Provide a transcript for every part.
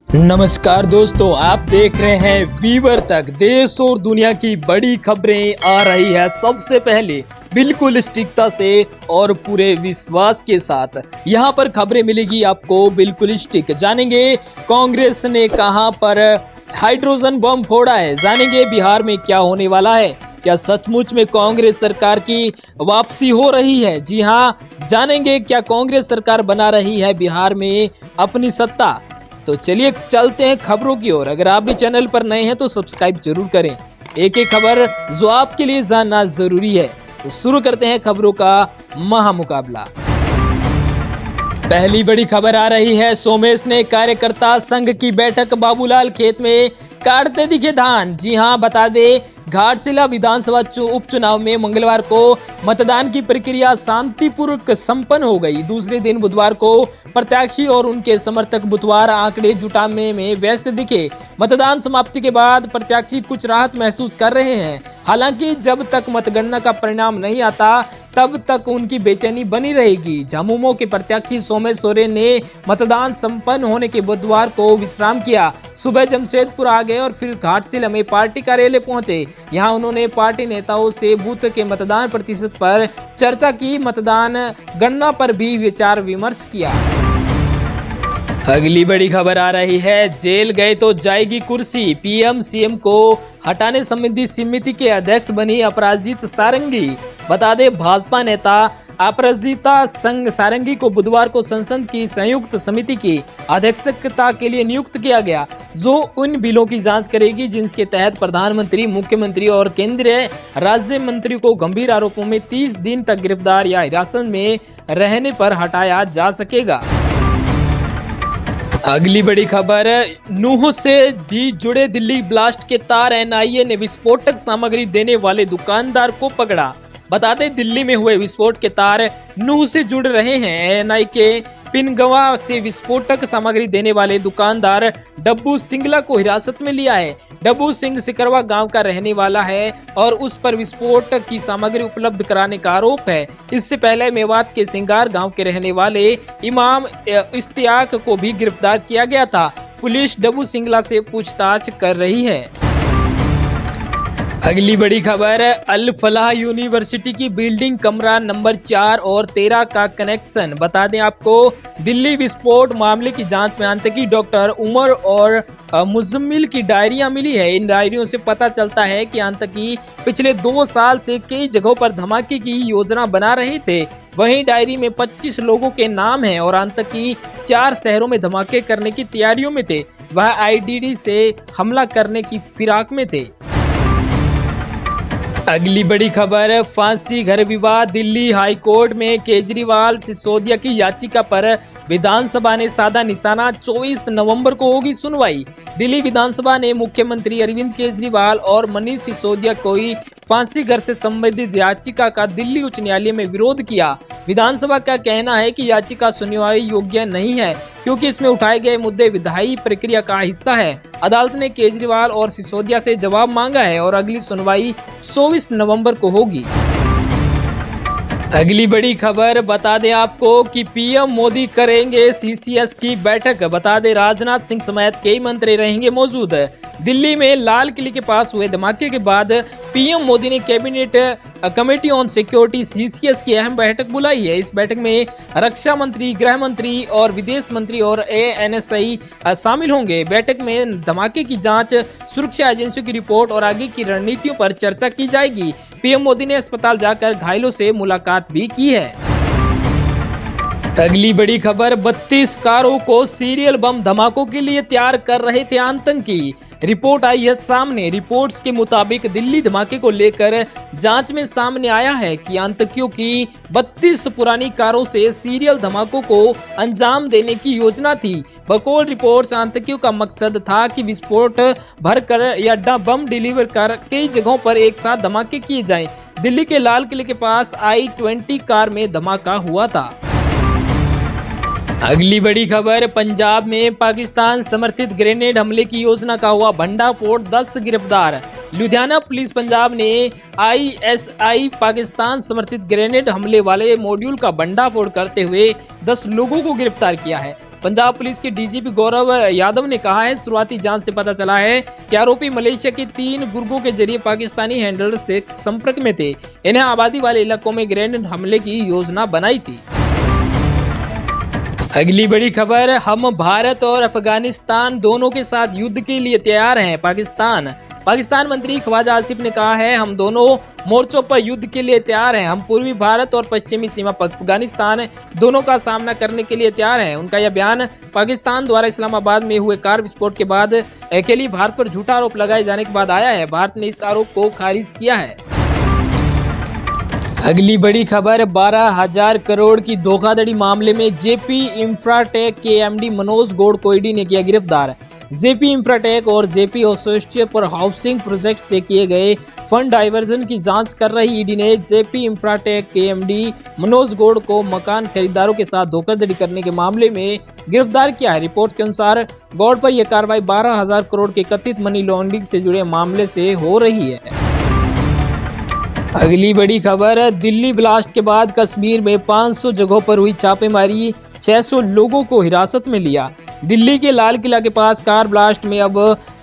नमस्कार दोस्तों, आप देख रहे हैं वीवर तक। देश और दुनिया की बड़ी खबरें आ रही है सबसे पहले, बिल्कुल सटीकता से और पूरे विश्वास के साथ। यहाँ पर खबरें मिलेगी आपको बिल्कुल सटीक। जानेंगे कांग्रेस ने कहां पर हाइड्रोजन बम फोड़ा है, जानेंगे बिहार में क्या होने वाला है, क्या सचमुच में कांग्रेस सरकार की वापसी हो रही है। जी हाँ, जानेंगे क्या कांग्रेस सरकार बना रही है बिहार में अपनी सत्ता। तो चलिए चलते हैं खबरों की ओर। अगर आप भी चैनल पर नए हैं तो सब्सक्राइब जरूर करें, एक एक खबर जो आपके लिए जानना जरूरी है। तो शुरू करते हैं खबरों का महामुकाबला। पहली बड़ी खबर आ रही है, सोमेश ने कार्यकर्ता संघ की बैठक, बाबूलाल खेत में काटते दिखे धान। जी हां, बता दें घाटशिला विधानसभा उपचुनाव में मंगलवार को मतदान की प्रक्रिया शांतिपूर्वक संपन्न हो गई। दूसरे दिन बुधवार को प्रत्याशी और उनके समर्थक बुधवार आंकड़े जुटाने में व्यस्त दिखे। मतदान समाप्ति के बाद प्रत्याशी कुछ राहत महसूस कर रहे हैं। हालांकि जब तक मतगणना का परिणाम नहीं आता तब तक उनकी बेचैनी बनी रहेगी। झामुमो के प्रत्याशी सोमेश सोरेन ने मतदान संपन्न होने के बुधवार को विश्राम किया। सुबह जमशेदपुर आ गए और फिर घाटशिला में पार्टी कार्यालय पहुंचे। यहां उन्होंने पार्टी नेताओं से बूथ के मतदान प्रतिशत पर चर्चा की, मतदान गणना पर भी विचार विमर्श किया। अगली बड़ी खबर आ रही है, जेल गए तो जाएगी कुर्सी, पीएम सीएम को हटाने संबंधी समिति के अध्यक्ष बनी अपराजिता सारंगी। बता दें भाजपा नेता अपराजिता सारंगी को बुधवार को संसद की संयुक्त समिति की अध्यक्षता के लिए नियुक्त किया गया, जो उन बिलों की जांच करेगी जिनके तहत प्रधानमंत्री, मुख्यमंत्री और केंद्रीय राज्य मंत्री को गंभीर आरोपों में 30 दिन तक गिरफ्तार या हिरासत में रहने पर हटाया जा सकेगा। अगली बड़ी खबर, नूह से भी जुड़े दिल्ली ब्लास्ट के तार, एनआईए ने विस्फोटक सामग्री देने वाले दुकानदार को पकड़ा। बता दें दिल्ली में हुए विस्फोट के तार नूह से जुड़ रहे हैं। एनआई के पिनगवा से विस्फोटक सामग्री देने वाले दुकानदार डब्बू सिंगला को हिरासत में लिया है। डब्बू सिंह सिकरवा गांव का रहने वाला है और उस पर विस्फोट की सामग्री उपलब्ध कराने का आरोप है। इससे पहले मेवात के सिंगार गांव के रहने वाले इमाम इश्तियाक को भी गिरफ्तार किया गया था। पुलिस डब्बू सिंगला से पूछताछ कर रही है। अगली बड़ी खबर, अल फलाह यूनिवर्सिटी की बिल्डिंग कमरा नंबर 4 और 13 का कनेक्शन। बता दें आपको दिल्ली विस्फोट मामले की जांच में आतंकी डॉक्टर उमर और मुजम्मिल की डायरियां मिली है। इन डायरियों से पता चलता है कि आतंकी पिछले 2 साल से कई जगहों पर धमाके की योजना बना रहे थे। वहीं डायरी में 25 लोगों के नाम हैं और आतंकी 4 शहरों में धमाके करने की तैयारियों में थे। वह आईडीडी से हमला करने की फिराक में थे। अगली बड़ी खबर, फांसी घर विवाद, दिल्ली हाई कोर्ट में केजरीवाल सिसोदिया की याचिका पर विधानसभा ने साधा निशाना, 24 नवंबर को होगी सुनवाई। दिल्ली विधानसभा ने मुख्यमंत्री अरविंद केजरीवाल और मनीष सिसोदिया को फांसी घर से संबंधित याचिका का दिल्ली उच्च न्यायालय में विरोध किया। विधानसभा का कहना है कि याचिका सुनवाई योग्य नहीं है क्योंकि इसमें उठाए गए मुद्दे विधायी प्रक्रिया का हिस्सा है। अदालत ने केजरीवाल और सिसोदिया से जवाब मांगा है और अगली सुनवाई 24 नवंबर को होगी। अगली बड़ी खबर, बता दें आपको कि पीएम मोदी करेंगे सीसीएस की बैठक। बता दें राजनाथ सिंह समेत कई मंत्री रहेंगे मौजूद। दिल्ली में लाल किले के पास हुए धमाके के बाद पीएम मोदी ने cabinet committee on security CCS की अहम बैठक बुलाई है। इस बैठक में रक्षा मंत्री, गृह मंत्री और विदेश मंत्री और एएनएसआई शामिल होंगे। बैठक में धमाके की जांच, सुरक्षा एजेंसियों की रिपोर्ट और आगे की रणनीतियों पर चर्चा की जाएगी। पीएम मोदी ने अस्पताल जाकर घायलों से मुलाकात भी की है। अगली बड़ी खबर, 32 कारों को सीरियल बम धमाकों के लिए तैयार कर रहे थे आतंकी। रिपोर्ट आई है सामने। रिपोर्ट्स के मुताबिक दिल्ली धमाके को लेकर जांच में सामने आया है कि आतंकियों की 32 पुरानी कारों से सीरियल धमाकों को अंजाम देने की योजना थी। बकौल रिपोर्ट्स, आतंकियों का मकसद था कि विस्फोट भरकर या बम डिलीवर कर कई जगहों पर एक साथ धमाके किए जाएं। दिल्ली के लाल किले के पास I-20 कार में धमाका हुआ था। अगली बड़ी खबर, पंजाब में पाकिस्तान समर्थित ग्रेनेड हमले की योजना का हुआ भंडाफोड़, 10 गिरफ्तार। लुधियाना पुलिस पंजाब ने आईएसआई पाकिस्तान समर्थित ग्रेनेड हमले वाले मॉड्यूल का भंडाफोड़ करते हुए 10 लोगों को गिरफ्तार किया है। पंजाब पुलिस के डीजीपी गौरव यादव ने कहा है, शुरुआती जांच से पता चला है कि आरोपी मलेशिया के 3 गुर्गों के जरिए पाकिस्तानी हैंडलर से संपर्क में थे। इन्हें आबादी वाले इलाकों में ग्रेनेड हमले की योजना बनाई थी। अगली बड़ी खबर, हम भारत और अफगानिस्तान दोनों के साथ युद्ध के लिए तैयार हैं। पाकिस्तान मंत्री ख्वाजा आसिफ ने कहा है, हम दोनों मोर्चों पर युद्ध के लिए तैयार हैं। हम पूर्वी भारत और पश्चिमी सीमा पर अफगानिस्तान दोनों का सामना करने के लिए तैयार हैं। उनका यह बयान पाकिस्तान द्वारा इस्लामाबाद में हुए कार विस्फोट के बाद अकेली भारत पर झूठा आरोप लगाए जाने के बाद आया है। भारत ने इस आरोप को खारिज किया है। अगली बड़ी खबर, 12,000 करोड़ की धोखाधड़ी मामले में जेपी इंफ्राटेक के एमडी मनोज गौड़ ईडी ने किया गिरफ्तार। जेपी इंफ्राटेक और जेपी एसोसिएट पर हाउसिंग प्रोजेक्ट से किए गए फंड डाइवर्जन की जांच कर रही ईडी ने जेपी इंफ्राटेक के एमडी मनोज गौड़ को मकान खरीदारों के साथ धोखाधड़ी करने के मामले में गिरफ्तार किया है। रिपोर्ट के अनुसार गौड़ पर यह कार्रवाई 12,000 करोड़ के कथित मनी लॉन्ड्रिंग से जुड़े मामले से हो रही है। अगली बड़ी खबर, दिल्ली ब्लास्ट के बाद कश्मीर में 500 जगहों पर हुई छापेमारी, 600 लोगों को हिरासत में लिया। दिल्ली के लाल किला के पास कार ब्लास्ट में अब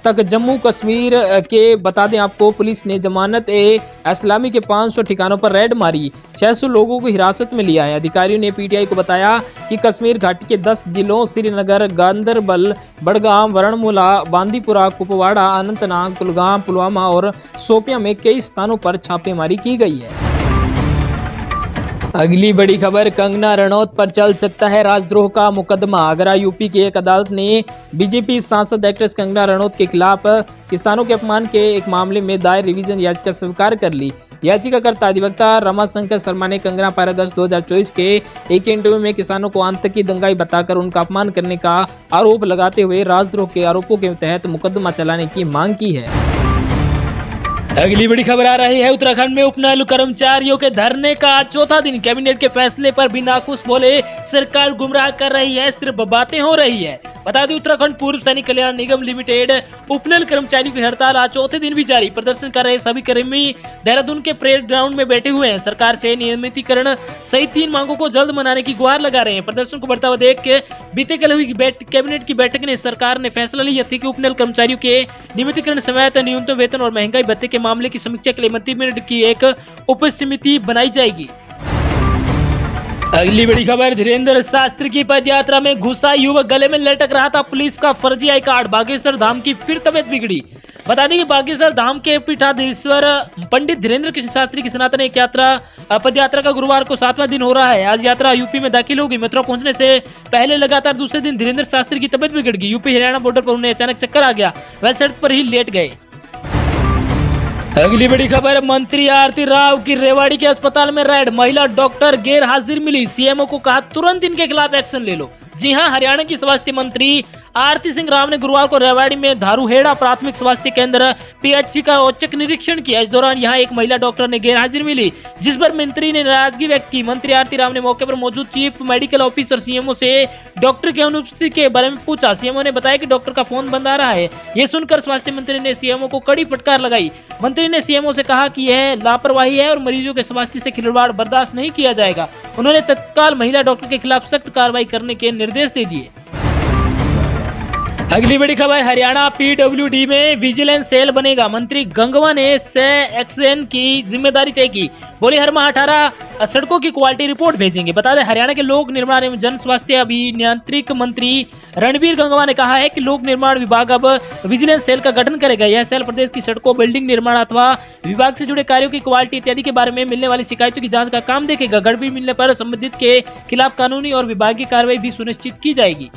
तक जम्मू कश्मीर के बता दें आपको, पुलिस ने जमानत ए इस्लामी के 500 ठिकानों पर रेड मारी, 600 लोगों को हिरासत में लिया है। अधिकारियों ने पीटीआई को बताया कि कश्मीर घाटी के 10 जिलों श्रीनगर, गांदरबल, बड़गाम, वरणमुला, बांदीपुरा, कुपवाड़ा, अनंतनाग, कुलगाम, पुलवामा और शोपियां में कई स्थानों पर छापेमारी की गई है। अगली बड़ी खबर, कंगना रनौत पर चल सकता है राजद्रोह का मुकदमा। आगरा यूपी की एक अदालत ने बीजेपी सांसद एक्ट्रेस कंगना रनौत के खिलाफ किसानों के अपमान के एक मामले में दायर रिवीजन याचिका स्वीकार कर ली। याचिकाकर्ता अधिवक्ता रमाशंकर शर्मा ने कंगना पर अगस्त 2024 के एक इंटरव्यू में किसानों को आतंकी दंगाई बताकर उनका अपमान करने का आरोप लगाते हुए राजद्रोह के आरोपों के तहत मुकदमा चलाने की मांग की है। अगली बड़ी खबर आ रही है, उत्तराखंड में उपनल कर्मचारियों के धरने का आज चौथा दिन। कैबिनेट के फैसले पर भी नाखुश बोले, सरकार गुमराह कर रही है, सिर्फ बातें हो रही है। बता दें, उत्तराखंड पूर्व सैनिक कल्याण निगम लिमिटेड उपनल कर्मचारियों की हड़ताल आज चौथे दिन भी जारी। प्रदर्शन कर रहे सभी कर्मी देहरादून के परेड ग्राउंड में बैठे हुए हैं। सरकार से नियमितीकरण सहित 3 मांगों को जल्द मनाने की गुहार लगा रहे हैं। प्रदर्शन को बढ़ता हुआ देख के बीते कल हुई कैबिनेट की बैठक में सरकार ने फैसला लिया था कि उपनल कर्मचारियों के नियमितीकरण समेत न्यूनतम वेतन और महंगाई भत्ते के मामले की समीक्षा के लिए मंत्रिमंडल की एक उप समिति बनाई जाएगी। अगली बड़ी खबर, धीरेन्द्र शास्त्री की पदयात्रा में घुसा युवक, गले में लटक रहा था पुलिस का फर्जी आई कार्ड। बागेश्वर धाम की फिर तबियत बिगड़ी। बता दें कि बागेश्वर धाम के पीठाधीश्वर पंडित धीरेन्द्र कृष्ण शास्त्री की सनातन एक यात्रा पदयात्रा का गुरुवार को 7वां दिन हो रहा है। आज यात्रा यूपी में दाखिल होगी। मथुरा पहुंचने से पहले लगातार दूसरे दिन धीरेन्द्र शास्त्री की तबियत बिगड़ गई। यूपी हरियाणा बॉर्डर पर उन्हें अचानक चक्कर आ गया, वह सड़क पर ही लेट गए। अगली बड़ी खबर, मंत्री आरती राव की रेवाड़ी के अस्पताल में रेड, महिला डॉक्टर गैर हाजिर मिली। सीएमओ को कहा तुरंत इनके खिलाफ एक्शन ले लो। जी हां, हरियाणा की स्वास्थ्य मंत्री आरती सिंह राव ने गुरुवार को रेवाड़ी में धारूहेड़ा प्राथमिक स्वास्थ्य केंद्र पीएचसी का औचक निरीक्षण किया। इस दौरान यहां एक महिला डॉक्टर ने गैर हाजिर मिली, जिस पर मंत्री ने नाराजगी व्यक्त की। मंत्री आरती राव ने मौके पर मौजूद चीफ मेडिकल ऑफिसर सीएमओ से डॉक्टर की अनुपस्थिति के बारे में पूछा। सीएमओ ने बताया कि डॉक्टर का फोन बंद आ रहा है। ये सुनकर स्वास्थ्य मंत्री ने सीएमओ को कड़ी फटकार लगाई। मंत्री ने सीएमओ से कहा कि यह लापरवाही है और मरीजों के स्वास्थ्य से खिलवाड़ बर्दाश्त नहीं किया जाएगा। उन्होंने तत्काल महिला डॉक्टर के खिलाफ सख्त कार्रवाई करने के निर्देश दे दिए। अगली बड़ी खबर, हरियाणा पीडब्ल्यूडी में विजिलेंस सेल बनेगा। मंत्री गंगवा ने एक्शन की जिम्मेदारी तय की। बोले, हर माह 18 सड़कों की क्वालिटी रिपोर्ट भेजेंगे। बता दें, हरियाणा के लोक निर्माण एवं जन स्वास्थ्य अभियांत्रिक मंत्री रणबीर गंगवा ने कहा है कि लोक निर्माण विभाग अब विजिलेंस सेल का गठन करेगा। यह सेल प्रदेश की सड़कों, बिल्डिंग निर्माण अथवा विभाग से जुड़े कार्यों की क्वालिटी इत्यादि के बारे में मिलने वाली शिकायतों की जाँच का काम देखेगा। गड़बड़ी मिलने पर संबंधित के खिलाफ कानूनी और विभागीय कार्रवाई भी सुनिश्चित की जाएगी।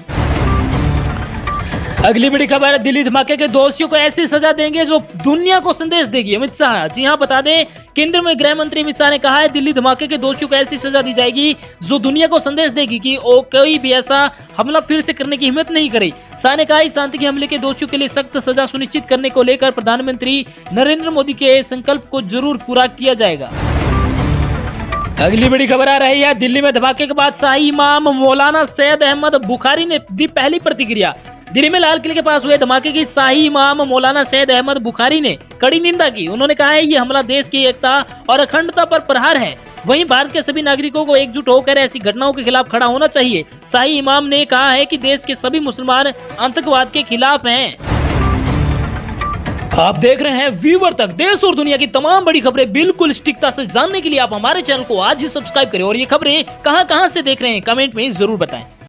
अगली बड़ी खबर, दिल्ली धमाके के दोषियों को ऐसी सजा देंगे जो दुनिया को संदेश देगी। अमित शाह, जी हां, बता दें, केंद्र में गृह मंत्री अमित शाह ने कहा है, दिल्ली धमाके के दोषियों को ऐसी सजा दी जाएगी जो दुनिया को संदेश देगी कि वो कोई भी ऐसा हमला फिर से करने की हिम्मत नहीं करे। शाह ने कहा, इस आतंकी हमले के दोषियों के लिए सख्त सजा सुनिश्चित करने को लेकर प्रधानमंत्री नरेंद्र मोदी के संकल्प को जरूर पूरा किया जाएगा। अगली बड़ी खबर आ रही है, दिल्ली में धमाके के बाद शाही इमाम मौलाना सैयद अहमद बुखारी ने दी पहली प्रतिक्रिया। दिल्ली में लाल किले के पास हुए धमाके की शाही इमाम मौलाना सैयद अहमद बुखारी ने कड़ी निंदा की। उन्होंने कहा है, ये हमला देश की एकता और अखंडता पर प्रहार है। वहीं भारत के सभी नागरिकों को एकजुट होकर ऐसी घटनाओं के खिलाफ खड़ा होना चाहिए। शाही इमाम ने कहा है कि देश के सभी मुसलमान आतंकवाद के खिलाफ हैं। आप देख रहे हैं व्यूवर तक। देश और दुनिया की तमाम बड़ी खबरें बिल्कुल सटीकता से जानने के लिए आप हमारे चैनल को आज ही सब्सक्राइब करें और ये खबरें कहां से देख रहे हैं कमेंट में जरूर बताएं।